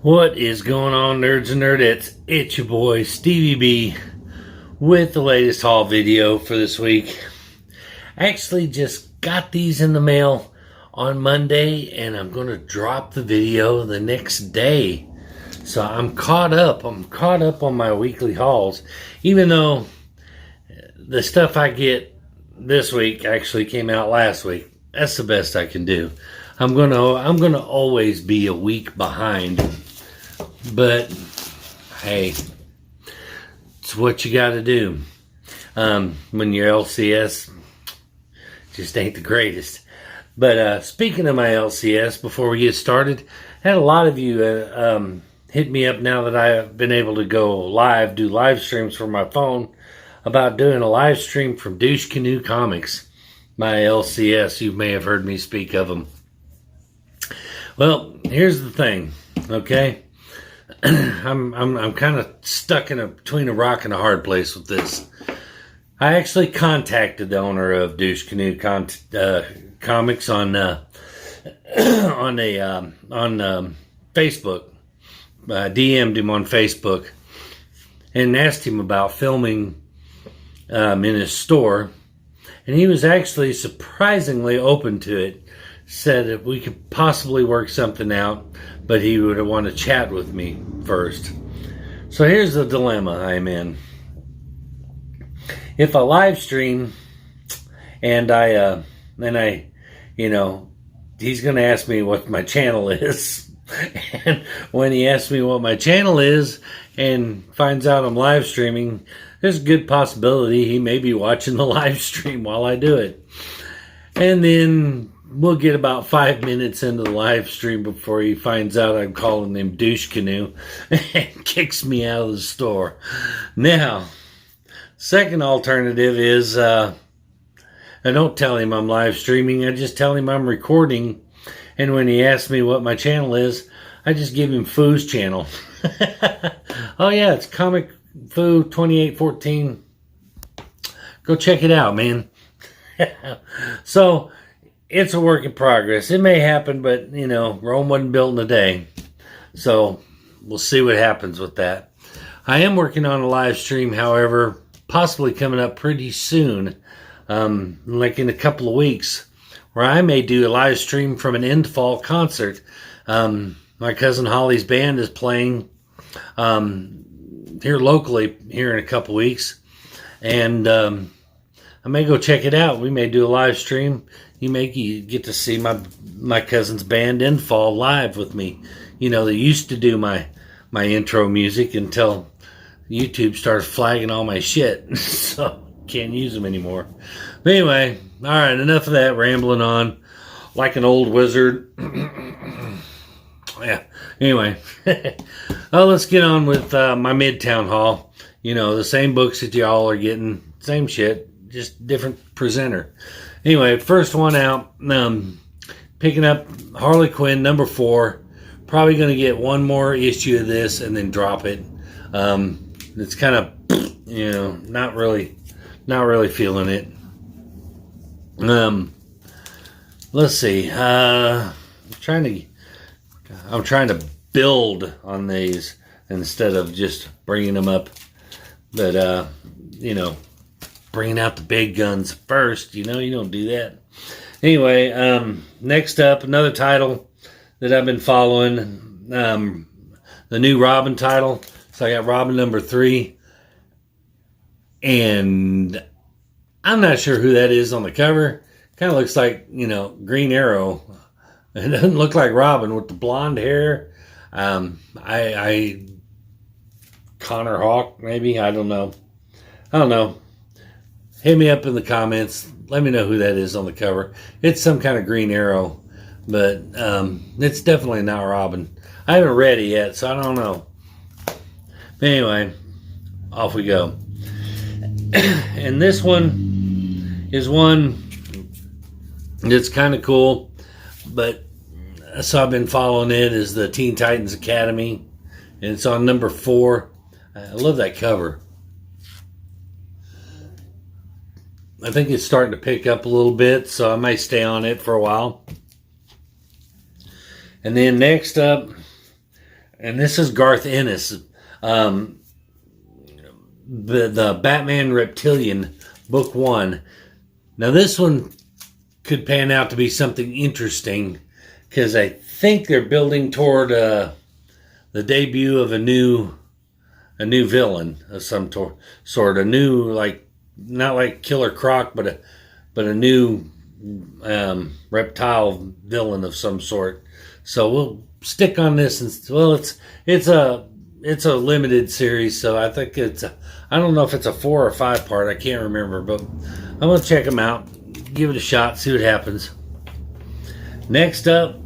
What is going on, nerds and nerdettes? It's your boy Stevie B with the latest haul video for this week. I actually just got these in the mail on Monday and I'm going to drop the video the next day. So I'm caught up. I'm caught up on my weekly hauls, even though the stuff I get this week actually came out last week. That's the best I can do. I'm gonna always be a week behind. But hey, it's what you got to do when your LCS just ain't the greatest. But speaking of my LCS, before we get started, I had a lot of you hit me up now that I've been able to go live, do live streams from my phone, about doing a live stream from Douche Canoe Comics, my LCS. You may have heard me speak of them. Well, here's the thing, okay? I'm kind of stuck between a rock and a hard place with this. I actually contacted the owner of Douche Canoe Comics on Facebook. DM'd him on Facebook and asked him about filming in his store, and he was actually surprisingly open to it. Said if we could possibly work something out, but he would want to chat with me first. So here's the dilemma I'm in. If I live stream and he's going to ask me what my channel is. And when he asks me what my channel is and finds out I'm live streaming, there's a good possibility he may be watching the live stream while I do it. And then we'll get about 5 minutes into the live stream before he finds out I'm calling him Douche Canoe and kicks me out of the store. Now, second alternative is I don't tell him I'm live streaming. I just tell him I'm recording. And when he asks me what my channel is, I just give him Foo's channel. Oh yeah, it's Comic Foo 2814. Go check it out, man. So it's a work in progress. It may happen, but, Rome wasn't built in a day. So we'll see what happens with that. I am working on a live stream, however, possibly coming up pretty soon, like in a couple of weeks, where I may do a live stream from an end fall concert. My cousin Holly's band is playing here locally here in a couple of weeks. And I may go check it out. We may do a live stream. You get to see my cousin's band in fall live with me. They used to do my intro music until YouTube started flagging all my shit. So can't use them anymore. But anyway, all right, enough of that rambling on like an old wizard. Yeah, anyway. Well, let's get on with my Midtown haul. The same books that y'all are getting, same shit, just different presenter. Anyway, first one out, picking up Harley Quinn number 4. Probably going to get one more issue of this and then drop it. It's kind of, not really feeling it. Let's see. I'm trying to build on these instead of just bringing them up. But, bringing out the big guns first. You don't do that. Anyway, next up, another title that I've been following, the new Robin title. So I got Robin number 3. And I'm not sure who that is on the cover. Kind of looks like, Green Arrow. It doesn't look like Robin with the blonde hair. Connor Hawk, maybe? I don't know. Hit me up in the comments. Let me know who that is on the cover. It's some kind of Green Arrow, but it's definitely not Robin. I haven't read it yet, so I don't know. But anyway, off we go. And this one is one that's kind of cool, but so I've been following it, is the Teen Titans Academy, and it's on number 4. I love that cover. I think it's starting to pick up a little bit, so I may stay on it for a while. And then next up, and this is Garth Ennis, the Batman Reptilian Book 1. Now this one could pan out to be something interesting, because I think they're building toward the debut of a new villain of some sort, a new, like, not like Killer Croc, but a new reptile villain of some sort. So we'll stick on this, and well, it's a limited series, so I think I don't know if it's a 4 or 5 part, I can't remember, but I'm gonna check them out, give it a shot, see what happens. Next up,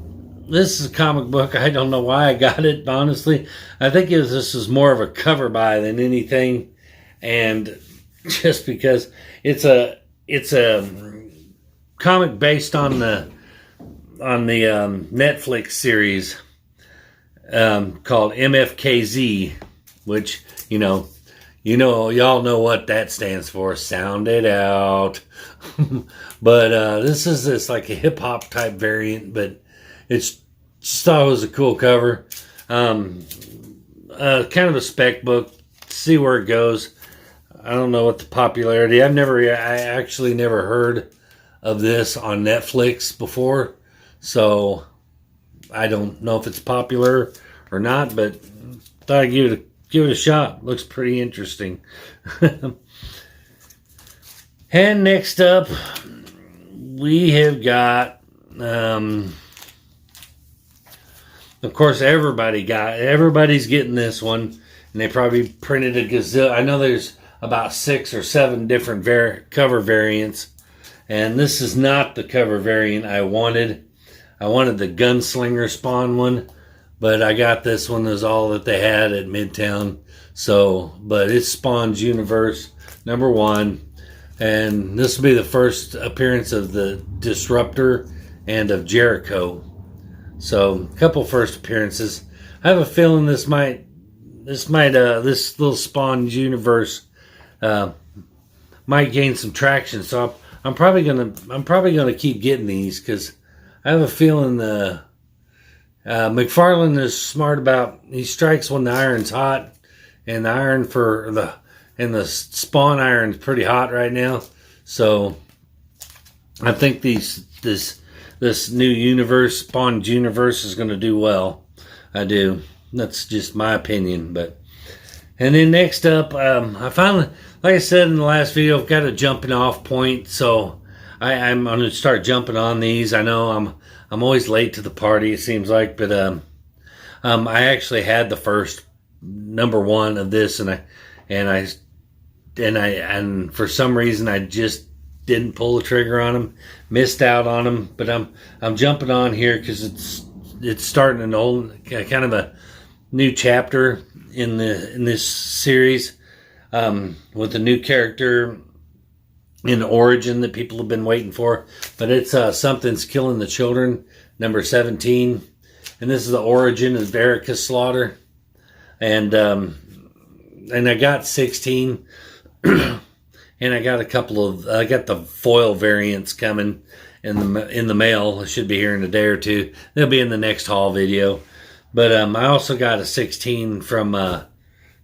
this is a comic book. I don't know why I got it, honestly. I think this is more of a cover buy than anything, and just because it's a comic based on the Netflix series called MFKZ, which y'all know what that stands for. Sound it out. But this is like a hip hop type variant, but it's just thought it was a cool cover. Kind of a spec book. See where it goes. I don't know what the popularity. I actually never heard of this on Netflix before, so I don't know if it's popular or not. But thought I'd give it a shot. Looks pretty interesting. And next up, we have got. Of course, everybody's getting this one, and they probably printed a gazillion. I know there's about 6 or 7 different cover variants, and this is not the cover variant I wanted. I wanted the Gunslinger Spawn one, but I got this one. Is all that they had at Midtown. So, but it's Spawn's Universe #1, and this will be the first appearance of the Disruptor and of Jericho. So, a couple first appearances. I have a feeling this little Spawn's Universe might gain some traction. So I'm probably gonna keep getting these, because I have a feeling McFarlane is smart about, he strikes when the iron's hot, and the the Spawn iron's pretty hot right now. So I think this new universe, Spawn's Universe, is going to do well. I do. That's just my opinion. And then next up, I finally, like I said in the last video, I've got a jumping off point, so I'm going to start jumping on these. I know I'm always late to the party, it seems like, but I actually had the first #1 of this, and for some reason I just didn't pull the trigger on them, missed out on them. But I'm jumping on here because it's starting an old kind of a new chapter in this series, with a new character in origin that people have been waiting for. But it's Something's Killing the Children, #17, and this is the origin of Erica Slaughter, and I got 16. And I got I got the foil variants coming in the mail. It should be here in a day or two. They'll be in the next haul video. But I also got a 16 from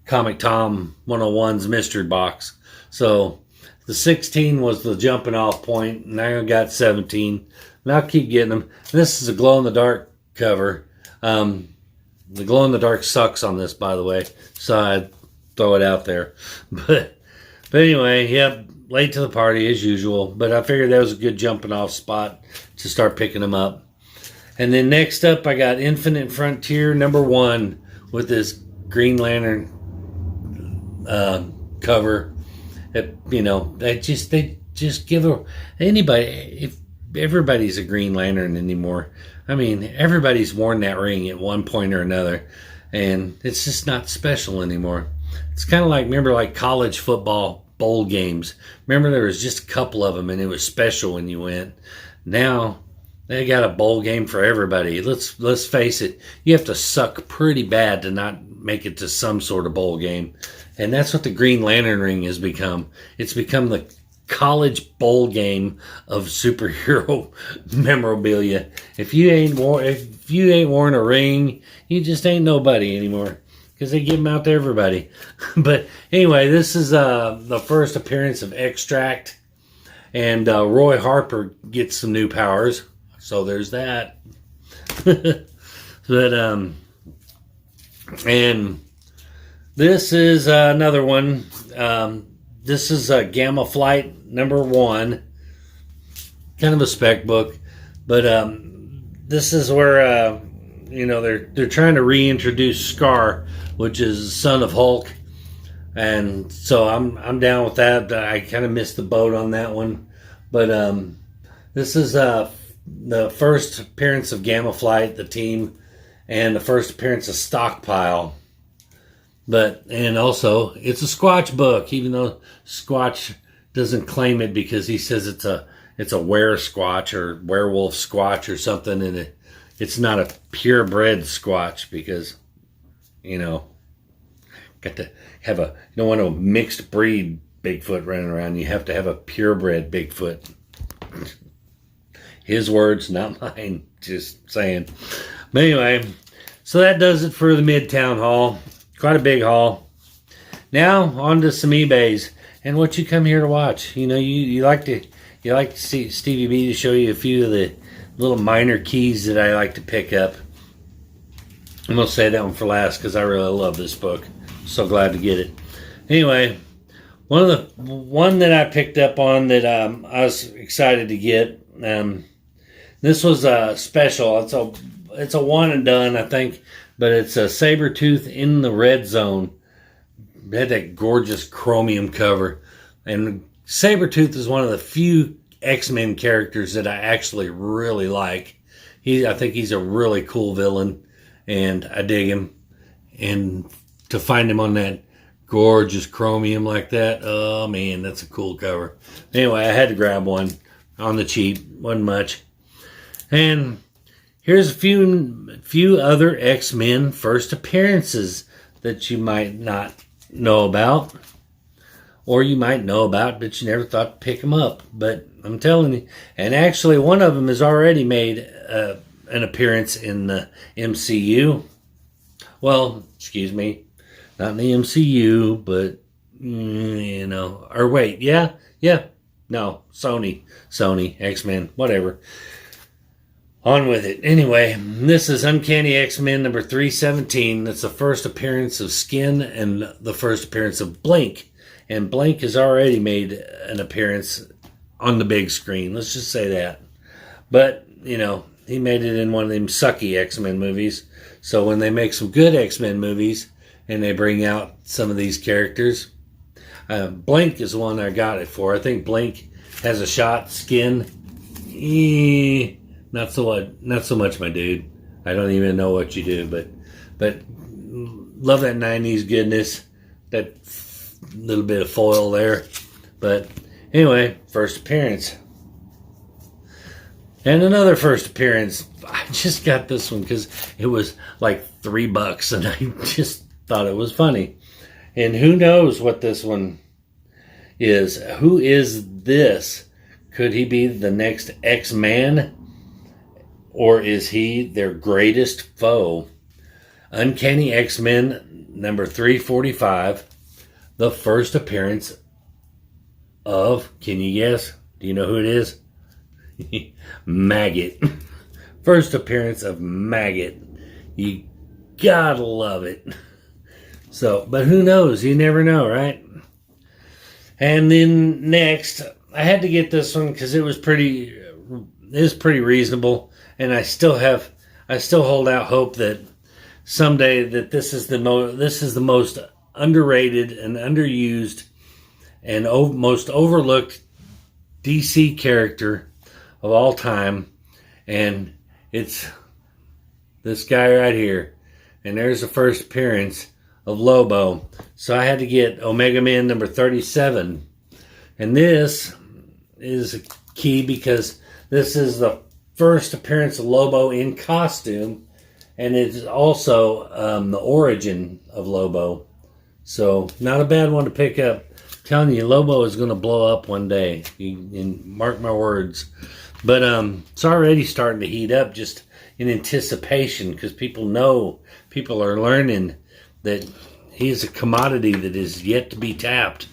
Comic Tom 101's mystery box. So the 16 was the jumping off point, and I got 17. And I'll keep getting them. And this is a glow-in-the-dark cover. The glow-in-the-dark sucks on this, by the way. So I'd throw it out there. But anyway, yep, late to the party as usual. But I figured that was a good jumping off spot to start picking them up. And then next up, I got Infinite Frontier #1 with this Green Lantern cover. They just give anybody, if everybody's a Green Lantern anymore. I mean, everybody's worn that ring at one point or another, and it's just not special anymore. It's kind of like, remember, like college football bowl games. Remember, there was just a couple of them, and it was special when you went. Now they got a bowl game for everybody. Let's face it, you have to suck pretty bad to not make it to some sort of bowl game, and that's what the Green Lantern ring has become. It's become college bowl game of superhero memorabilia. If you ain't worn a ring, you just ain't nobody anymore, because they give them out to everybody. But anyway, this is the first appearance of Extract, and Roy Harper gets some new powers, so there's that. But and this is another one. This is Gamma Flight #1, kind of a spec book, but this is where they're trying to reintroduce Scar, which is the son of Hulk, and so I'm down with that. I kind of missed the boat on that one, but this is the first appearance of Gamma Flight, the team, and the first appearance of Stockpile. And also, it's a Squatch book, even though Squatch doesn't claim it, because he says it's a were-squatch or werewolf squatch or something, and it's not a purebred Squatch, because, got to have you don't want a mixed breed Bigfoot running around. You have to have a purebred Bigfoot. His words, not mine, just saying. But anyway, so that does it for the Midtown haul. Quite a big haul. Now on to some eBays and what you come here to watch. You like to see Stevie B to show you a few of the little minor keys that I like to pick up. I'm gonna say that one for last because I really love this book. So glad to get it. Anyway, one that I picked up on that I was excited to get. This was a special. It's a one and done, I think. But it's a Sabretooth in the Red Zone. It had that gorgeous chromium cover. And Sabretooth is one of the few X-Men characters that I actually really like. I think he's a really cool villain, and I dig him. And to find him on that gorgeous chromium like that, oh man, that's a cool cover. Anyway, I had to grab one on the cheap. Wasn't much. And here's a few other X-Men first appearances that you might not know about, or you might know about, but you never thought to pick them up. But I'm telling you, and actually one of them has already made an appearance in the MCU. Well, excuse me, not in the MCU, but or wait, yeah, no, Sony, X-Men, whatever. On with it. Anyway, this is Uncanny X-Men number 317. That's the first appearance of Skin and the first appearance of Blink. And Blink has already made an appearance on the big screen. Let's just say that. But, he made it in one of them sucky X-Men movies. So when they make some good X-Men movies and they bring out some of these characters, Blink is the one I got it for. I think Blink has a shot. Skin, not so much, my dude. I don't even know what you do, but love that 90s goodness, that little bit of foil there. But anyway, first appearance. And another first appearance. I just got this one because it was like $3 and I just thought it was funny. And who knows what this one is? Who is this? Could he be the next X-Man? Or is he their greatest foe? Uncanny X-Men number 345. The first appearance of, can you guess? Do you know who it is? Maggot. First appearance of Maggot. You gotta love it. So, but who knows? You never know, right? And then next, I had to get this one because it was pretty reasonable. And I still hold out hope that someday that this is the most underrated and underused and most overlooked DC character of all time, and it's this guy right here. And there's the first appearance of Lobo. So I had to get Omega Man number 37, and this is key because this is the first appearance of Lobo in costume, and it's also the origin of Lobo. So not a bad one to pick up. telling you, Lobo is going to blow up one day. And mark my words. But it's already starting to heat up just in anticipation because people are learning that he's a commodity that is yet to be tapped.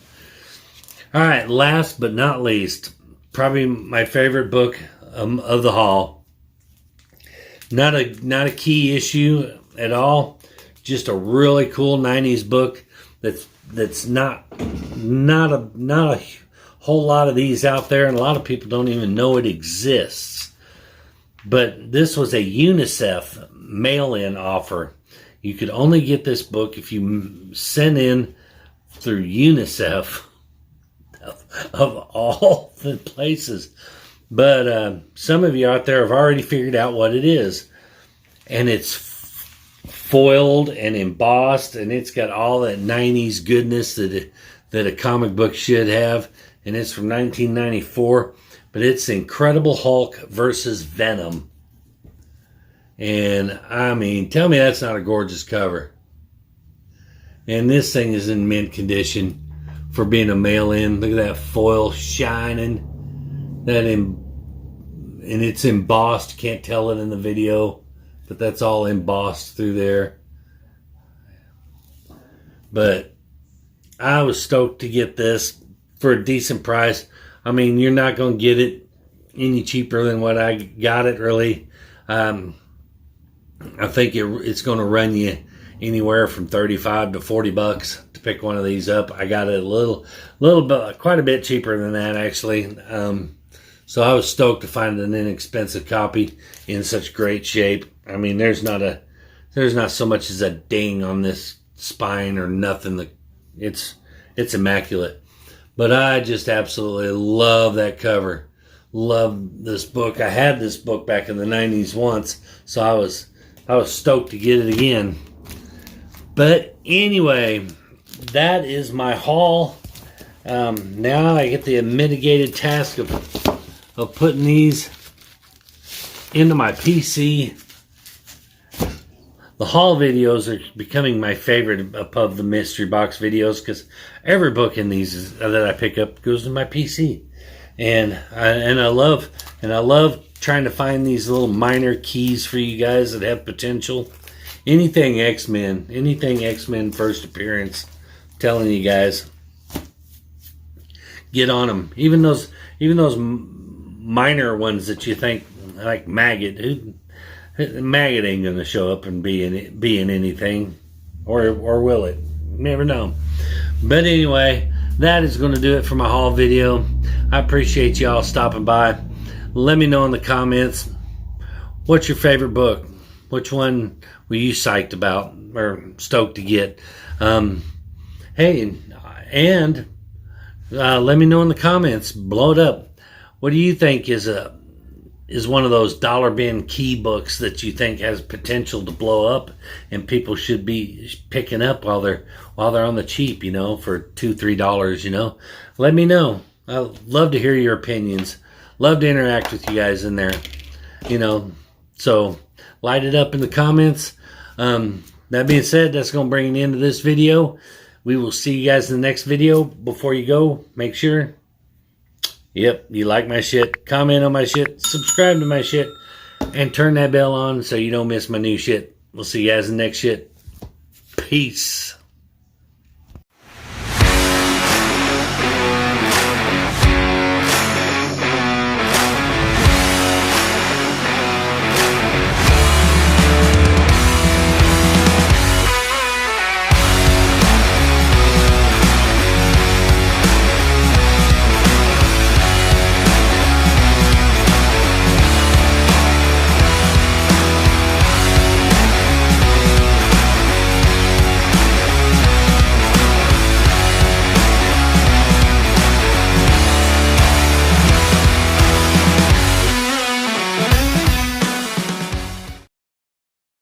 All right, last but not least, probably my favorite book of the haul. Not a key issue at all. Just a really cool 90s book that's not a whole lot of these out there, and a lot of people don't even know it exists. But this was a UNICEF mail-in offer. You could only get this book if you sent in through UNICEF of all the places. But some of you out there have already figured out what it is. And it's foiled and embossed, and it's got all that 90s goodness that a comic book should have. And it's from 1994. But it's Incredible Hulk versus Venom. And, I mean, tell me that's not a gorgeous cover. And this thing is in mint condition for being a mail-in. Look at that foil shining. And it's embossed. Can't tell it in the video. But that's all embossed through there. But I was stoked to get this for a decent price. I mean, you're not going to get it any cheaper than what I got it, really. I think it's going to run you anywhere from $35 to $40 to pick one of these up. I got it a little bit, quite a bit cheaper than that, actually. So I was stoked to find an inexpensive copy in such great shape. I mean, there's not so much as a ding on this spine or nothing. It's immaculate. But I just absolutely love that cover. Love this book. I had this book back in the 90s once, so I was stoked to get it again. But anyway, that is my haul. Now I get the mitigated task of putting these into my PC. The haul videos are becoming my favorite of the mystery box videos because every book in these that I pick up goes to my PC, and I love trying to find these little minor keys for you guys that have potential. Anything X-Men first appearance, I'm telling you guys, get on them. Even those minor ones that you think like Maggot. Maggot ain't gonna show up and be in anything, or will it? Never know. But anyway, that is going to do it for my haul video. I appreciate y'all stopping by. Let me know in the comments, what's your favorite book? Which one were you psyched about or stoked to get? Hey, and let me know in the comments. Blow it up. What do you think is one of those dollar bin key books that you think has potential to blow up and people should be picking up while they're on the cheap, for $2-3, Let me know. I'd love to hear your opinions. Love to interact with you guys in there, so light it up in the comments. That being said, that's going to bring an end to this video. We will see you guys in the next video. Before you go, make sure you like my shit, comment on my shit, subscribe to my shit, and turn that bell on so you don't miss my new shit. We'll see you guys in the next shit. Peace.